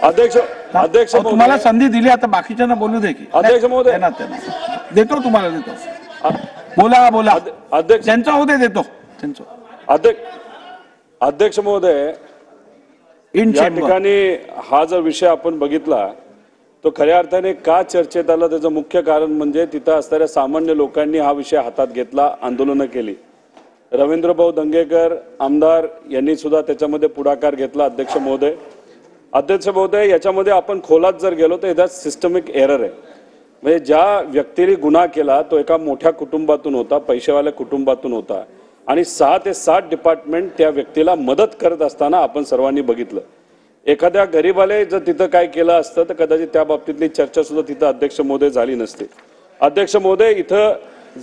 अध्यक्ष अध्यक्ष तुम्हाला संधी दिली, आता बाकीच्यांना बोलू दे की. अध्यक्ष महोदय देतो, तुम्हाला देतो. बोला बोला. अध्यक्ष त्यांचा होते देतो त्यांचं. अध्यक्ष महोदय, या ठिकाणी हा जर विषय आपण बघितला तो खऱ्या अर्थाने का चर्चेत आला, त्याचं मुख्य कारण म्हणजे तिथं असणाऱ्या सामान्य लोकांनी हा विषय हातात घेतला, आंदोलनं केली. रवींद्र भाऊ दंगेकर आमदार यांनी सुद्धा त्याच्यामध्ये पुढाकार घेतला. अध्यक्ष महोदय, याच्यामध्ये आपण खोलात जर गेलो तर याच्यात सिस्टमिक एरर आहे. म्हणजे ज्या व्यक्तीने गुन्हा केला तो एका मोठ्या कुटुंबातून होता, पैसेवाल्या कुटुंबातून होता, आणि 6 ते 7 डिपार्टमेंट त्या व्यक्तीला मदत करत असताना आपण सर्वांनी बघितलं. एखाद्या गरीबाले जर तिथं काय केलं असतं तर कदाचित त्या बाबतीतली चर्चा सुद्धा तिथं अध्यक्ष महोदय झाली नसते. अध्यक्ष महोदय, इथं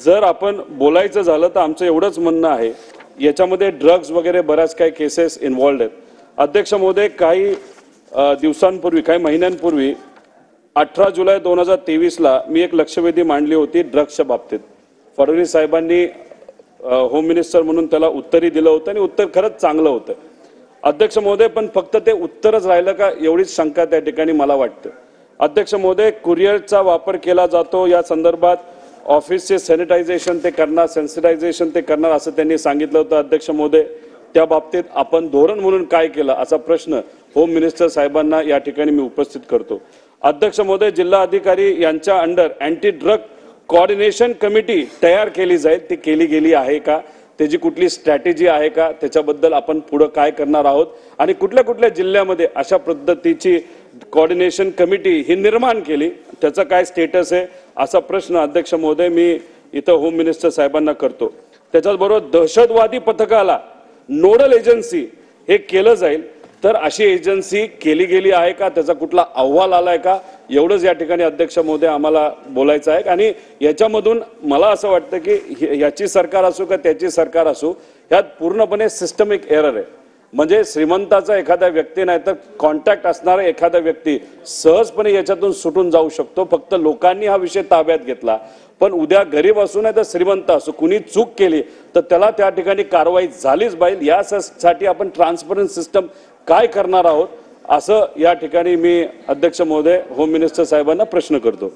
जर आपण बोलायचं झालं तर आमचं एवढंच म्हणणं आहे, याच्यामध्ये ड्रग्ज वगैरे बऱ्याच काही केसेस इन्व्हॉल्ड आहेत. अध्यक्ष महोदय, काही दिवसांपूर्वी, काही महिन्यांपूर्वी 18 जुलै 2023ला मी एक लक्षवेधी मांडली होती ड्रग्सच्या बाबतीत. फडणवीस साहेबांनी होम मिनिस्टर म्हणून त्याला उत्तरही दिलं होतं आणि उत्तर खरंच चांगलं होतं. अध्यक्ष महोदय, पण फक्त ते उत्तरच राहिलं का एवढीच शंका त्या ठिकाणी मला वाटतं. अध्यक्ष महोदय, कुरिअरचा वापर केला जातो, या संदर्भात ऑफिसचे सॅनिटायझेशन ते करणार, सेन्सिटायझेशन ते करणार असं त्यांनी सांगितलं होतं. अध्यक्ष महोदय, त्या बाबतीत आपण धोरण म्हणून काय केलं असा प्रश्न होम मिनिस्टर साहेबांना या ठिकाणी मी उपस्थित करतो. अध्यक्ष महोदय, जिल्हा अधिकारी यांच्या under anti drug coordination committee तयार केली जाईल, ती केली गेली आहे का, त्याची कुठली स्ट्रॅटेजी आहे का, त्याच्याबद्दल आपण पुढे काय करणार आहोत, आणि कुठल्या कुठल्या जिल्ह्यामध्ये अशा पद्धतीची कोऑर्डिनेशन कमिटी ही निर्माण केली, त्याचा काय स्टेटस आहे असा प्रश्न अध्यक्ष महोदय मी इथं होम मिनिस्टर साहेबांना करतो. त्याच्याबरोबर दहशतवादी पथकाला नोडल एजन्सी हे केलं जाईल, तर अशी एजन्सी केली गेली आहे का, त्याचा कुठला अहवाल आलाय का, एवढंच या ठिकाणी अध्यक्ष महोदय आम्हाला बोलायचं आहे. आणि याच्यामधून मला असं वाटतं की याची सरकार असो का त्याची सरकार असो, यात पूर्णपणे सिस्टमिक एरर आहे. म्हणजे श्रीमंताचा एखादा व्यक्ती नाही तर कॉन्टॅक्ट असणारा एखादा व्यक्ती सहजपणे याच्यातून सुटून जाऊ शकतो. फक्त लोकांनी हा विषय ताब्यात घेतला, पण उद्या गरीब असू नाही तर श्रीमंत असो, कुणी चूक केली तर त्याला त्या ठिकाणी कारवाई झालीच पाहिजे. यासाठी आपण ट्रान्सपरंट सिस्टम काय करणार आहोत असं या ठिकाणी मी अध्यक्ष महोदय होम मिनिस्टर साहेबांना प्रश्न करतो.